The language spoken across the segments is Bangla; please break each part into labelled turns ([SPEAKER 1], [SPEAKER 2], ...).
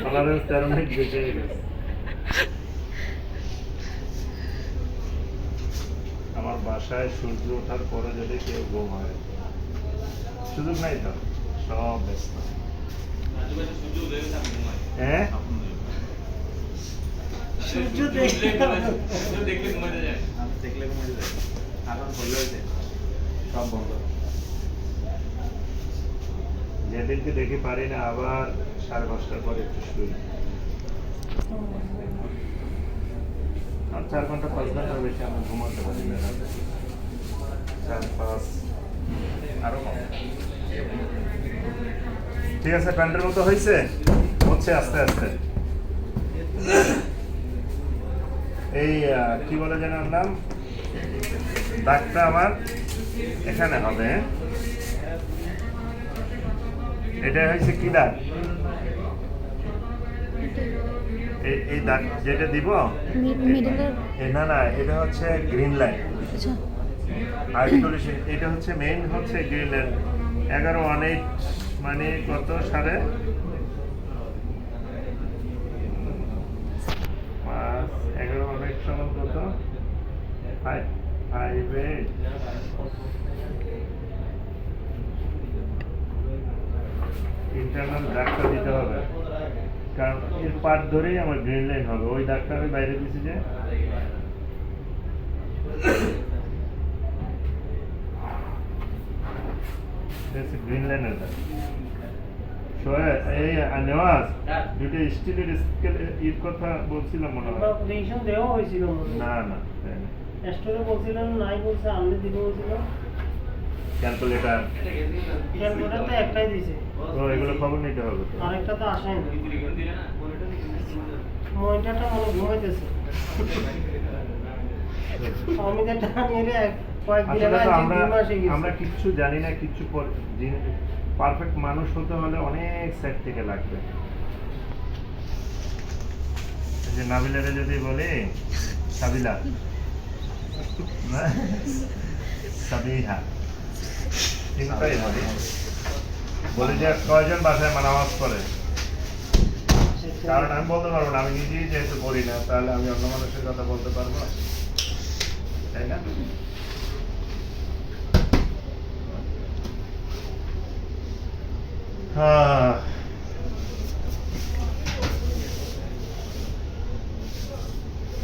[SPEAKER 1] টলারেন্স 13 মিনিট বেঁচে গেছে। আমার বাসায় সূর্য ওঠার পরে যদি কেউ ঘুম হয়, সুযোগ নাই তো, সব ব্যস্ত। হ্যাঁ,
[SPEAKER 2] সূর্য দেখলে
[SPEAKER 1] সব বন্ধ। যেদিনকে দেখি পারি না, আবার 5:30টার পরে একটু শুই। আর 4 ঘন্টা 5 ঘন্টার বেশি আমি ঘুমাতে পারি না রাতে। 4-5 আরো কম। ঠিক আছে, প্যান্টের মতো হয়েছে, হচ্ছে আস্তে আস্তে। এই কি বলে যেন ওর নাম, দাগটা আমার এখানে হবে। এটা হয়েছে কি দাগ? এই দাগ যেটা দিব, না না, এটা হচ্ছে গ্রিন লাইন। আর্টিকুলেশন এটা হচ্ছে মেইন, হচ্ছে গ্রিন লাইন। 11-18 মানে কত সাড়ে 11-18 সমান কত? 5-8 ইন্টারনাল দাগটা দিতে হবে, কারণ এর পার্ট ধরেই আমার গ্রিন লাইন হবে। ওই দাগটা আমি বাইরে দিয়েছি যে, গ্রিন লাইনের দাগ। এই নেওয়াজ দুটো স্টিলের স্কেল এর কথা বলছিলাম মনে হয়।
[SPEAKER 2] রেশন দেওয়া হয়েছিল
[SPEAKER 1] না না,
[SPEAKER 2] স্টোরে বলছিলেন নাই, বলছে আমনে দিব বলছিল।
[SPEAKER 1] ক্যালকুলেটর
[SPEAKER 2] তো একটাই দিয়েছে।
[SPEAKER 1] তো এগুলো খবর নিতে হবে তো।
[SPEAKER 2] আরেকটা তো আসেনি। মনিটরটা মনে ঘুমাইতেছে। আমি যেটা নিয়ে কয়েকদিন
[SPEAKER 1] আসলে তো
[SPEAKER 2] আগে
[SPEAKER 1] আমরা কিচ্ছু জানি না, কিচ্ছু পারফেক্ট মানুষ হতে হলে অনেক সেট থেকে লাগবে। যে নাবিলারে যদি বলি সাবিলা, সাবিহা, তিনটাই বলি, বলি যে কয়জন বাসায় নামাজ পড়ে, কারণ আমি বলতে পারবো না, আমি নিজেই যেহেতু করি না, তাহলে আমি অন্য মানুষের কথা বলতে পারবো, তাই না?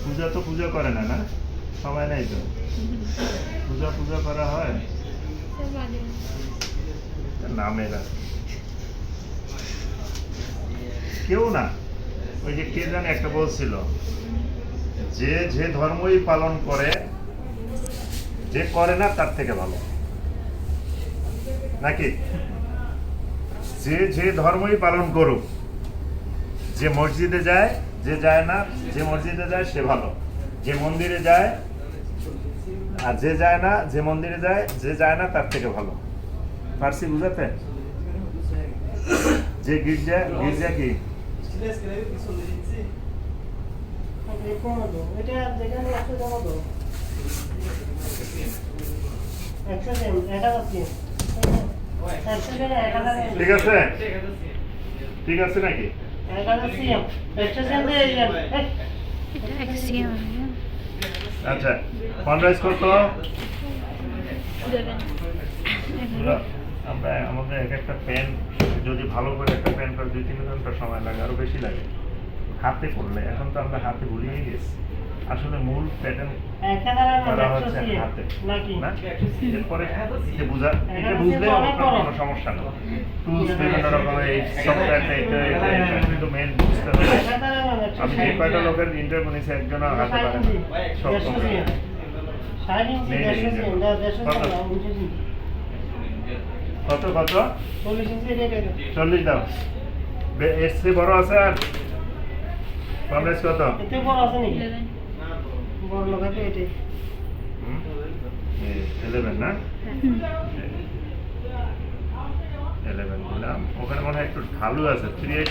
[SPEAKER 1] পূজা তো পূজা করে না, না সময় নাই তো। পূজা করা হয় নামেরা, কেউ না। ওই যে কে জানে একটা বলছিল, যে যে ধর্মই পালন করে, যে করে না তার থেকে ভালো, নাকি? যে যে ধর্মই পালন করুক, যে মসজিদে যায়, যে যায় না, যে মসজিদে যায় সে ভালো, যে মন্দিরে যায়, আর যে যায় না, যে মন্দিরে যায়, যে যায় না তার থেকে ভালো। পারছি বুঝাতে? যে গির্জা কি ঠিক আছে, ঠিক আছে নাকি? আচ্ছা, ফান্ডরাইজ কত? আমরা আমাদের একটা পেন, যদি ভালো করে একটা পেন করে 2-3 ঘন্টা সময় লাগে, আরো বেশি লাগে হাতে করলে। এখন তো আমরা হাতে ভুলিয়ে গেছি, আসলে মূল প্যাটার্ন করা হচ্ছে হাতে, না? এরপরে এটা বুঝলে কোনো সমস্যা নেই। টুলস বিভিন্ন রকমের, এই সফটওয়্যারটা এটা কিন্তু মেন বুঝতে হবে। আমি যে কয়টা লোকের ইন্টারভিউ নিয়েছি, একজন হাতে পারে না, সব কত কত 40 দাও। এর চেয়ে বড় আছে আর কম রেস কত?
[SPEAKER 2] এতে বড় আছে নাকি? বড় লাগাতে এটাই
[SPEAKER 1] 11 না? 11 দিলাম। ওখানে মনে হয় একটু ঢালু আছে, 3/8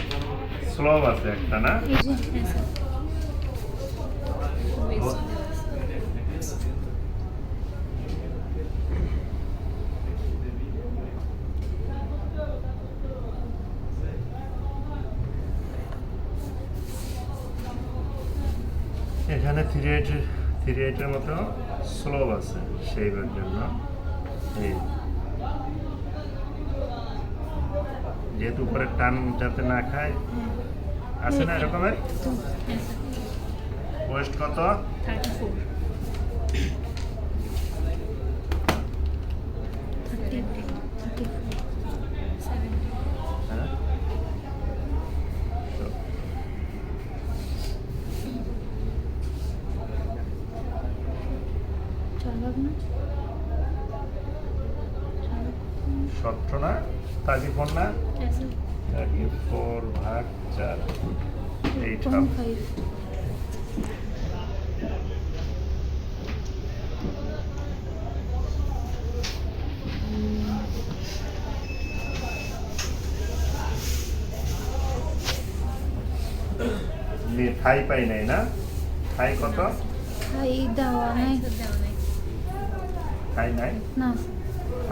[SPEAKER 1] স্লব আছে একটা, না? এখানে 3/8 মতো স্লোভ আছে শেপের জন্য। এই যেহেতু উপরে টান যাতে না খায়, আছে না এরকমের।
[SPEAKER 3] তো হ্যাঁ স্যার
[SPEAKER 1] ওয়েস্ট কত?
[SPEAKER 3] 34 30 34 70
[SPEAKER 1] হ্যাঁ তো
[SPEAKER 3] চালাক না
[SPEAKER 1] 17 না 34 না
[SPEAKER 3] হ্যাঁ স্যার
[SPEAKER 1] 34/4 8 হাফ।
[SPEAKER 3] 0.5
[SPEAKER 1] থাই পাই নাই না? থাই কত?
[SPEAKER 3] হাই দেওয়া নাই
[SPEAKER 2] দেওয়া নাই।
[SPEAKER 1] থাই নাই?
[SPEAKER 3] না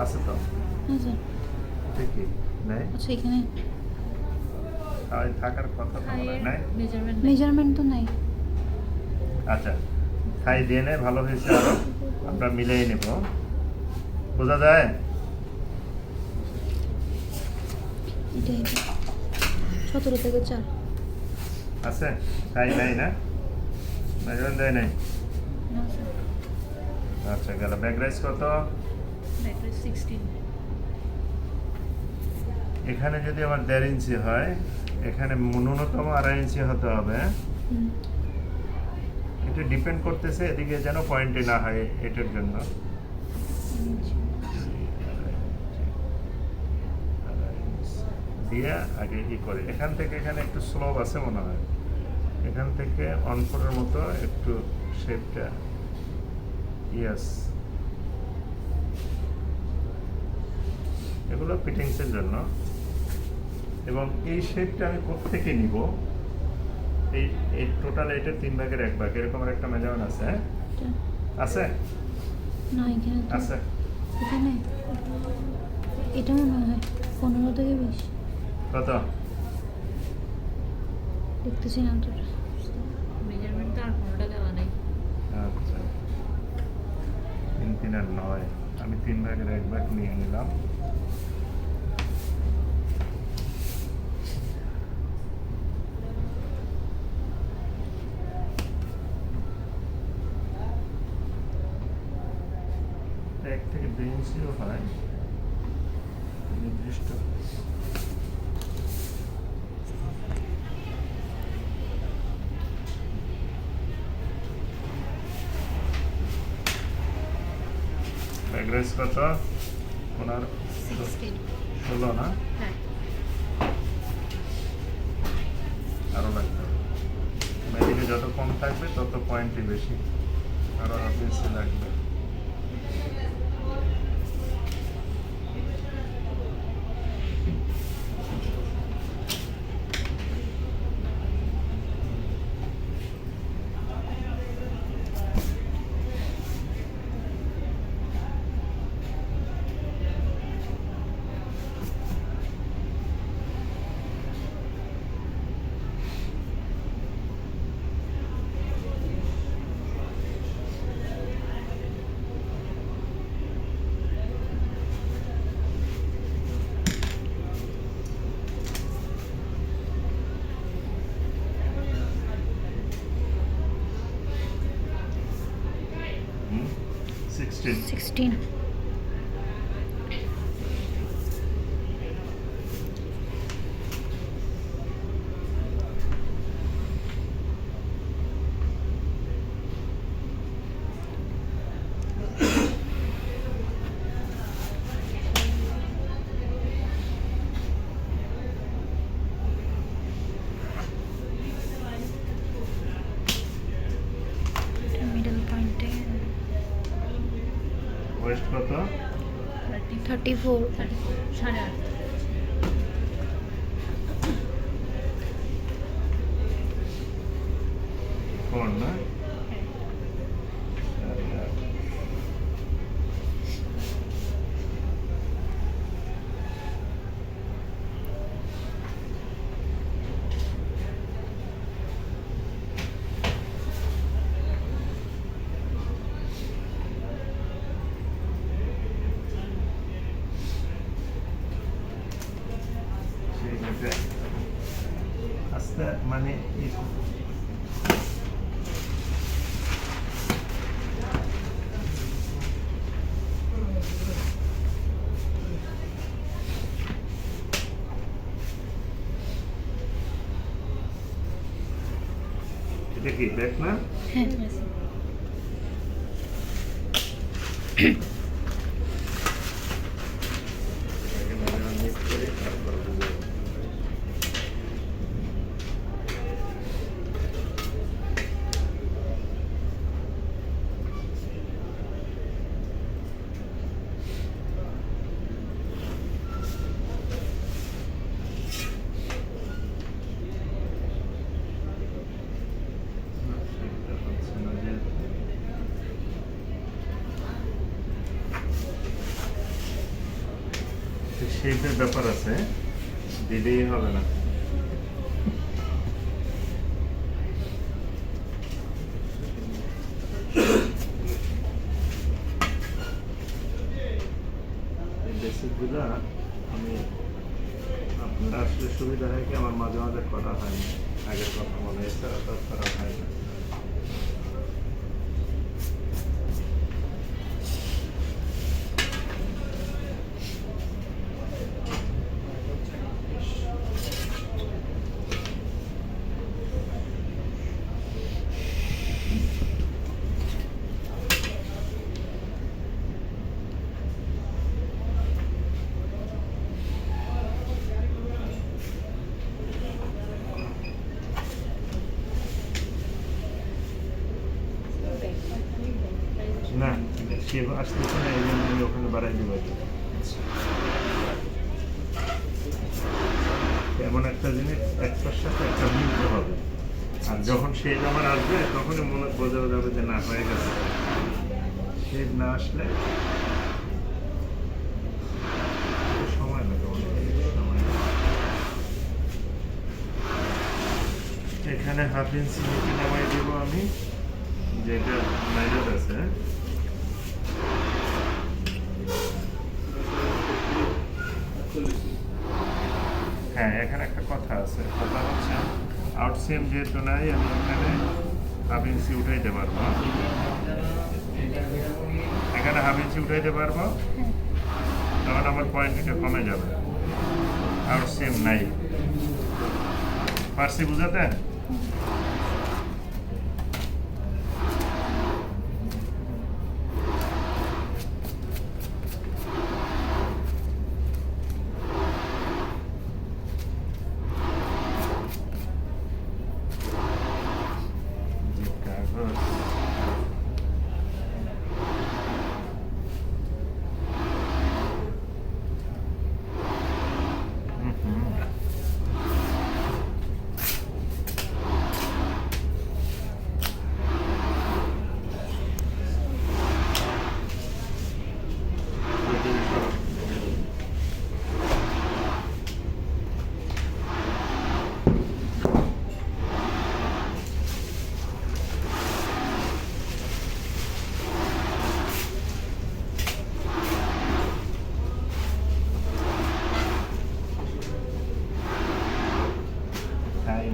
[SPEAKER 1] আছে তো
[SPEAKER 3] না স্যার
[SPEAKER 1] দেখি নাই।
[SPEAKER 3] আচ্ছা এখানে
[SPEAKER 1] থাই থাকার কথা তো মনে হয় নাই।
[SPEAKER 2] মেজারমেন্ট
[SPEAKER 3] মেজারমেন্ট তো নাই
[SPEAKER 1] আচ্ছা থাই দিয়ে নে, ভালো হয়েছে। আরো আমরা মিলিয়ে নেব, বোঝা যায়।
[SPEAKER 3] এটাই 17 থেকে 4
[SPEAKER 1] আছে থাই নাই না? মেজারমেন্ট দেয় নাই।
[SPEAKER 2] না স্যার
[SPEAKER 1] আচ্ছা গেল। ব্যাক রাইস কত?
[SPEAKER 2] ব্যাটারি 16
[SPEAKER 1] এখানে যদি আমার 1.5 ইঞ্চি হয়, এখানে ন্যূনতম 2.5 ইঞ্চি হতে হবে।
[SPEAKER 3] হুম
[SPEAKER 1] এটা ডিপেন্ড করতেছে এদিকে যেন পয়েন্টে না হয়, এটার জন্য। দিয়ে আগে ই করে এখান থেকে এখানে একটু স্লোপ আছে মনে হয়, এখান থেকে অনফোরের মতো একটু শেপটা ইয়াস, এগুলো ফিটিংসের জন্য। এবং এই শেপটা আমি কোত্থেকে নিব? এই এই টোটাল এটা 3/1 এরকম একটা মেজারমেন্ট আছে। হ্যাঁ আছে
[SPEAKER 3] না এখানে তো
[SPEAKER 1] আছে।
[SPEAKER 3] এখানে এটা মনে হয় 15 থেকে 20
[SPEAKER 1] কত?
[SPEAKER 3] দেখতেছি না তো
[SPEAKER 2] মেজারমেন্ট তো আর কোনোটা দেওয়া নাই।
[SPEAKER 1] আচ্ছা 3 আর 9, আমি 3/1 নিয়ে নিলাম। এক থেকে 2 ইঞ্চিও হয় নির্দিষ্ট। ব্যাকগ্রাউন্ড কত? 16 না?
[SPEAKER 2] হ্যাঁ
[SPEAKER 1] আরো লাগবে। মেডিকে যত কম থাকবে তত পয়েন্টই বেশি, আরো বেশি লাগবে। হুম, 16
[SPEAKER 3] 16 মিডল পয়েন্টে
[SPEAKER 1] ওয়েস্ট কত?
[SPEAKER 3] 34
[SPEAKER 2] 34.5
[SPEAKER 1] 4 না? আস্তে মানে এটা কি দেখ না
[SPEAKER 3] হ্যাঁ
[SPEAKER 1] শেপের ব্যাপার আছে, দিলেই হবে না। বেসিকগুলো আমি আপনার আসলে সুবিধা হয় কি আমার মাঝে মাঝে করা হয় না, আগের কথা মনে এছাড়া তো করা হয় না। না সে আসতেছে না, এই জন্য আমি ওখানে বাড়াই দেবো। এমন একটা জিনিস একটার সাথে একটা মিলতে হবে, আর যখন শেড আমার আসবে তখনই মনে বোঝা যাবে যে না হয়ে গেছে। শেড না আসলে সময় লাগে, অনেক সময় লাগে। এখানে হাফ ইঞ্চি নিচে নামাই দেবো আমি, যেটা মেজার আছে। হ্যাঁ এখানে একটা কথা আছে, কথা হচ্ছে আউটসিএম যেহেতু নাই আমি এখানে হাফ ইঞ্চি উঠাইতে পারবো, এখানে হাফ ইঞ্চি উঠাইতে পারবো, তখন আমার পয়েন্টটা কমে যাবে। আউটসিএম নাই, পারছি বুঝাতে?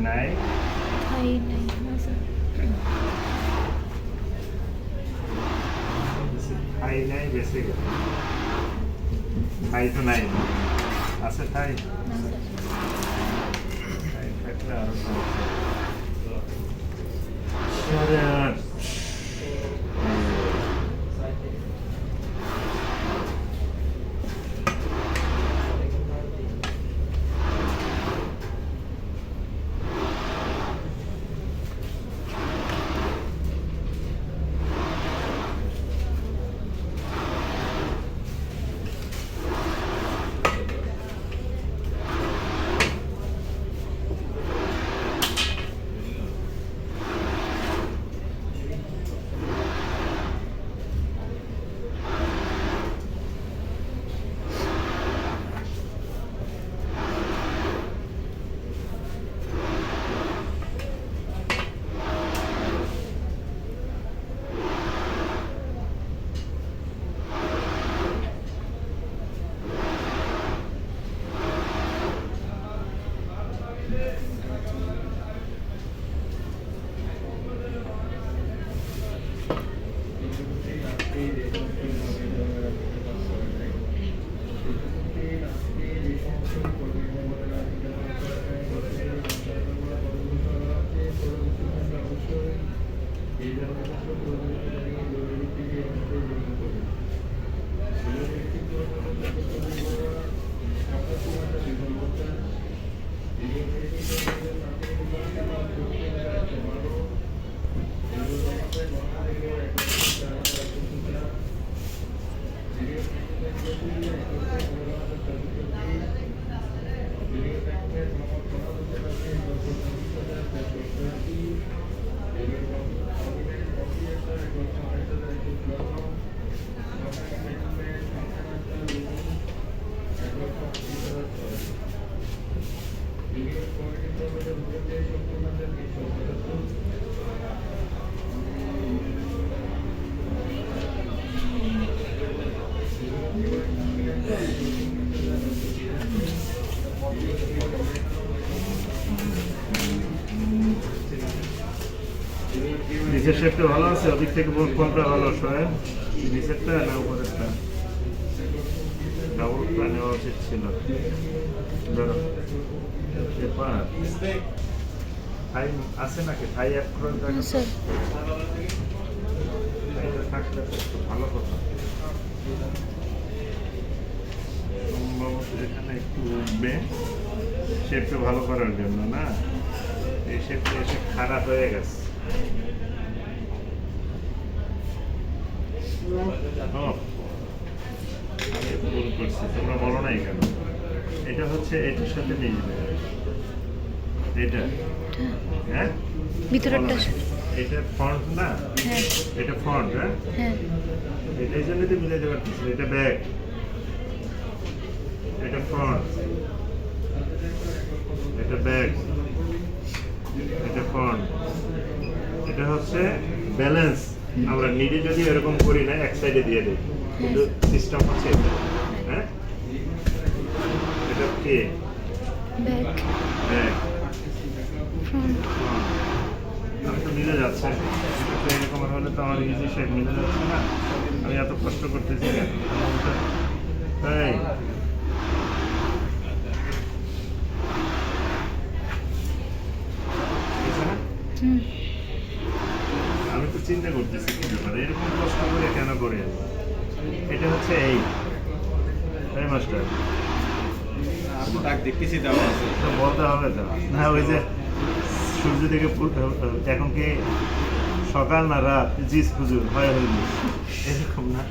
[SPEAKER 1] নাই
[SPEAKER 3] খাই নাই মাঝে
[SPEAKER 1] থাই নাই, বেঁচে গেল। থাই তো নাই, আছে থাই? থাই থাকলে আরো সমস্যা। নিচের শেপটা ভালো আছে, ওদিক থেকে কোনটা ভালো শোয়েন, নিচেরটা না উপরেরটা? ডাবলটা নেওয়া উচিত ছিল। ধরো পেপার থাই আছে নাকি? থাই এক ফ্রন্ট
[SPEAKER 3] স্যার
[SPEAKER 1] থাকলে তো একটু ভালো কথা। সম্ভবত এখানে একটু উঠবে শেপটা ভালো করার জন্য, না এই শেপটা এসে খারাপ হয়ে গেছে। ও, আমি ভুল করছি, তোমরা বলো নাই কেন? এটা হচ্ছে এটার সাথে মিলবে, এটা হ্যাঁ
[SPEAKER 3] ভিতরেরটা
[SPEAKER 1] এটা ফ্রন্ট না,
[SPEAKER 3] হ্যাঁ
[SPEAKER 1] এটা ফ্রন্ট, হ্যাঁ
[SPEAKER 3] হ্যাঁ
[SPEAKER 1] এটাই জন্য তো মিলাতে পারতেছি। এটা ব্যাক, এটা ফ্রন্ট, এটা ব্যাক, এটা ফ্রন্ট। এটা হচ্ছে ব্যালেন্স। আমরা নিজে যদি এরকম করি না, এক সাইডে দিয়ে দিই, কিন্তু সিস্টেম হচ্ছে এটা, হ্যাঁ এটা কে
[SPEAKER 3] ব্যাক
[SPEAKER 1] ব্যাক
[SPEAKER 3] ফ্রন্ট
[SPEAKER 1] আমি তো মিলে যাচ্ছে, তো এরকম হলে তো আমার ইজি শেপ মিলে যাচ্ছে না। আমি এত কষ্ট করতেছি কেন? তাই বুঝছে না?
[SPEAKER 3] হুম
[SPEAKER 1] আমি তো চিন্তা করতেছি কি ব্যাপার, এরকম কষ্ট করে কেন করে? এটা হচ্ছে এই মাস্টার
[SPEAKER 2] ডাক দেখতেছি দেওয়া আছে।
[SPEAKER 1] তো বলতে হবে তো না, ওই যে সূর্য থেকে এখন কি সকাল না রাত, জিস হুজুর হয় হইল এরকম না।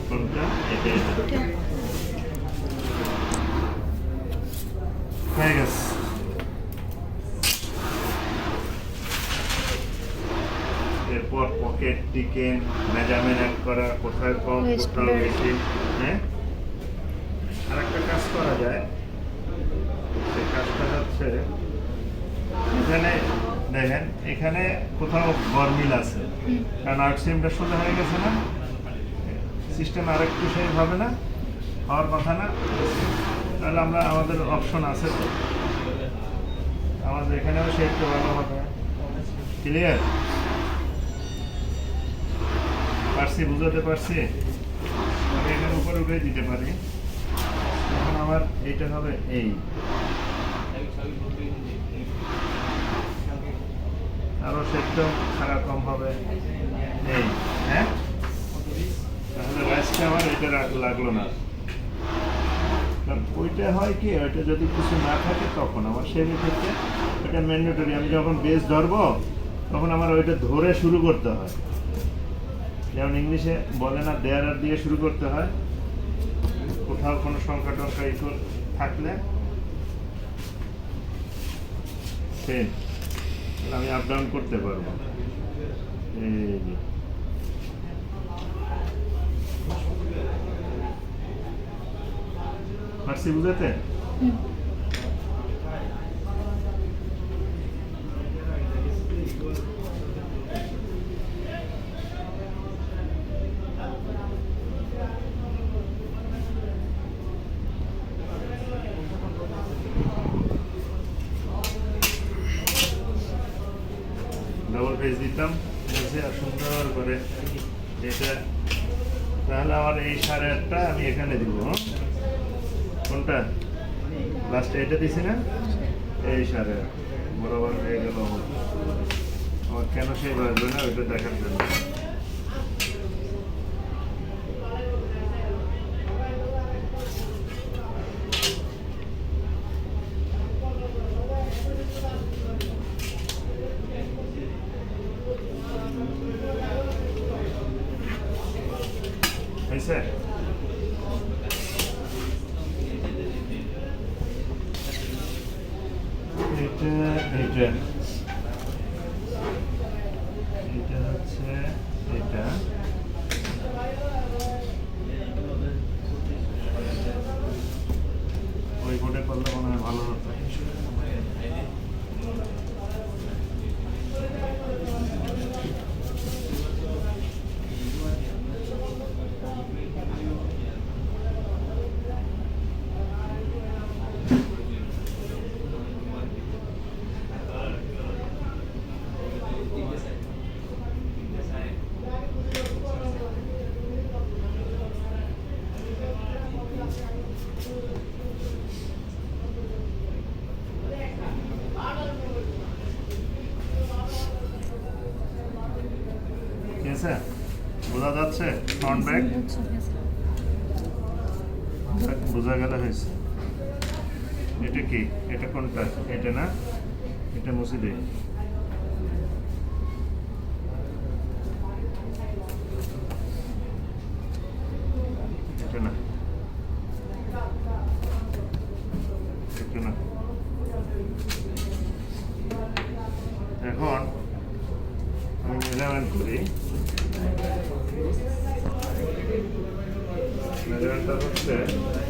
[SPEAKER 1] কোনটা? এটা
[SPEAKER 3] এটা
[SPEAKER 1] হয়ে গেছে। এরপর পকেট টিকেন মেজারমেন্ট করা, কোথায় কম
[SPEAKER 3] Waist
[SPEAKER 1] কোথাও
[SPEAKER 3] belt.
[SPEAKER 1] বেশি, হ্যাঁ। আর একটা কাজ করা যায়, সেই কাজটা হচ্ছে এখানে দেখেন, এখানে কোথাও গরমিল আছে, কারণ আর্টসিমটা সোজা হয়ে গেছে না, সিস্টেম আরেকটু সেই হবে না, হওয়ার কথা না। তাহলে আমরা আমাদের অপশন আছে তো, আমাদের এখানেও শেপটা ভালো হবে। ক্লিয়ার? পারছি, বুঝাতে পারছি? আমি এখানে উপরে উঠে দিতে পারি, এখন আমার এইটা হবে এই, আরো শেপটাও খারাপ কম হবে এই, হ্যাঁ। তাহলে রাইসটা আমার এটা লাগলো না, কারণ ওইটা হয় কি, ওইটা যদি কিছু না থাকে তখন আমার সেই ক্ষেত্রে ওইটা ম্যান্ডেটরি। আমি যখন বেস ধরবো তখন আমার ওইটা ধরে শুরু করতে হয়, যেমন ইংলিশে বলে না দেয়ার আর দিয়ে শুরু করতে হয়। কোথাও কোনো সংখ্যা টংখ্যা থাকলে সেম আমি আপ ডাউন করতে পারবো। এই যে পারছি বুঝাতে?
[SPEAKER 3] হুম
[SPEAKER 1] ডবল পেজ দিতাম বুঝে আর সুন্দর করে এটা। তাহলে আমার এই 8.5টা আমি এখানে দিব, কোনটা লাস্টে এটা দিছি না, এই 8.5 বরাবর হয়ে গেল আমার। আমার কেন সেই বাজবে না ওইটা দেখার জন্য। হয়েছে? এটা এটা এটা হচ্ছে এটা ওই বোর্ডে করলে মনে হয় ভালো হতো। ঠিক আছে, বোঝা যাচ্ছে ফ্রন্ট ব্যাক বোঝা গেলে হয়েছে। এটা কি, এটা কোনটা? এটা না, এটা মুছে দিই। এটা না, এটা না। এখন আমি মেজারমেন্ট করি। মেজারমেন্টটা হচ্ছে,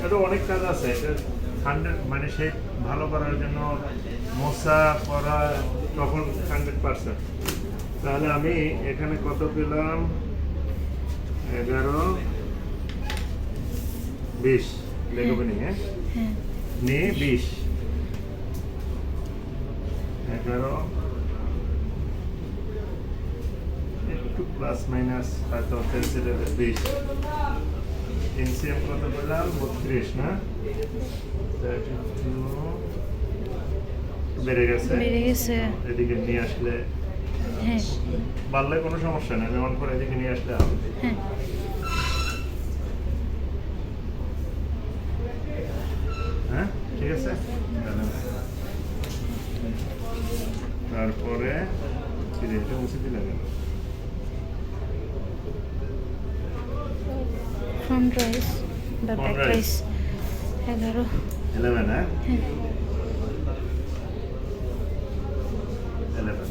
[SPEAKER 1] এটা অনেক কাজ আছে। এটা 100 মানে শেপ ভালো করার জন্য মোছা করা তখন 100%। তাহলে আমি এখানে কত পেলাম? 11 20 লেখবে নি, হ্যাঁ
[SPEAKER 3] হ্যাঁ
[SPEAKER 1] নিয়ে 20 11 একটু প্লাস মাইনাস হয়তো পেন্সিলের 20 এনসিএম কত পেলাম? 32 না, 32 বেড়ে গেছে।
[SPEAKER 3] বেড়ে গেছে।
[SPEAKER 1] এদিকে নিয়ে আসলে
[SPEAKER 3] হ্যাঁ
[SPEAKER 1] বাড়লে কোনো সমস্যা নেই, যেমন করে এদিকে নিয়ে আসলে হবে।
[SPEAKER 3] হ্যাঁ
[SPEAKER 1] হ্যাঁ ঠিক আছে। তারপরে কি রে, এটা মুছে দিলে কেন?
[SPEAKER 3] ফ্রন্ট রাইস বা
[SPEAKER 1] Front
[SPEAKER 3] ব্যাক
[SPEAKER 1] raise।
[SPEAKER 3] রাইস 11
[SPEAKER 1] 11, হ্যাঁ
[SPEAKER 3] হ্যাঁ
[SPEAKER 1] 11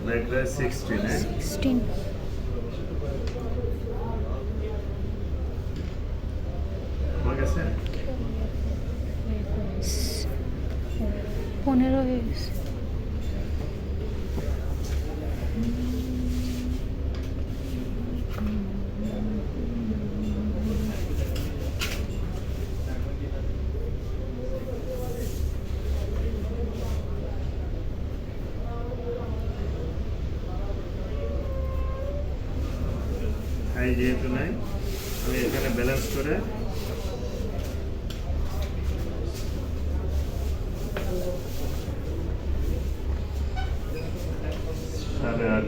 [SPEAKER 1] ব্যাক রাইস 16, হ্যাঁ
[SPEAKER 3] 16
[SPEAKER 1] হয়ে গেছে।
[SPEAKER 3] 15 হয়ে গেছে।
[SPEAKER 1] হাই যেহেতু নাই, আমি এখানে ব্যালেন্স করে সাড়ে আট।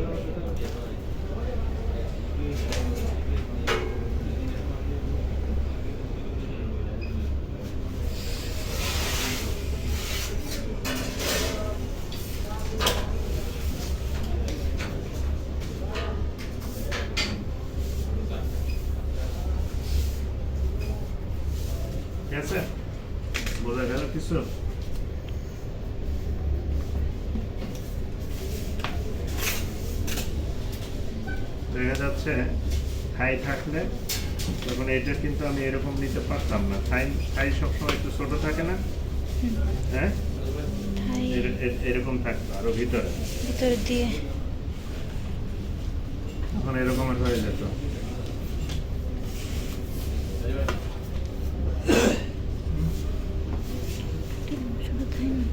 [SPEAKER 1] ঠিক আছে, বোঝা গেল কিছু? দেখা যাচ্ছে থাই থাকলে তখন এটা কিন্তু আমি এরকম নিতে পারতাম না। থাই থাই সবসময় একটু ছোট থাকে না, হ্যাঁ
[SPEAKER 3] থাই
[SPEAKER 1] এরকম থাকতো আরো ভিতরে,
[SPEAKER 3] ভিতর দিয়ে
[SPEAKER 1] তখন এরকমের হয়ে যেত।
[SPEAKER 3] শুধু থাই না।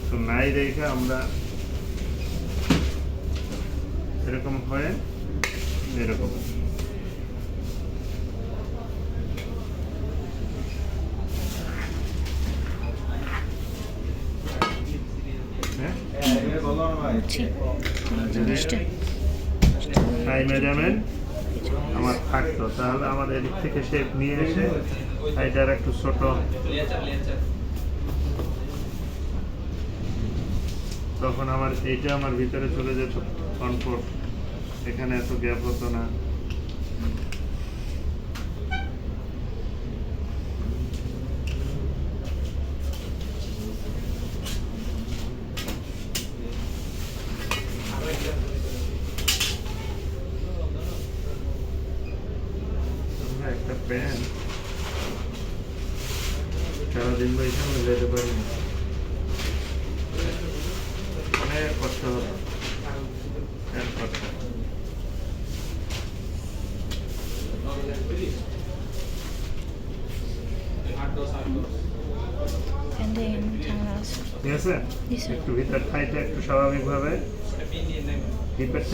[SPEAKER 1] তো নাই রেখে আমরা এরকম হয়ে এরকম হ্যাঁ
[SPEAKER 3] বুঝছি জিনিসটা
[SPEAKER 1] হাই মেজারমেন্ট আমার থাকতো, তাহলে আমার এদিক থেকে শেপ নিয়ে এসে হাইটার একটু ছোট, তখন আমার এইটা আমার ভিতরে চলে যেত কমফোর্ট, এখানে এত গ্যাপ হতো না। একটা প্যান্ট সারাদিন বসে আমি যেতে পারিনি, অনেক কষ্ট হতো প্যান্ট করতে।
[SPEAKER 3] ফ্যান দিয়ে ঝামেলা আছে।
[SPEAKER 1] ঠিক আছে,
[SPEAKER 3] জি স্যার।
[SPEAKER 1] একটু ভিতর খাইতে একটু স্বাভাবিকভাবে ভিতর থেকে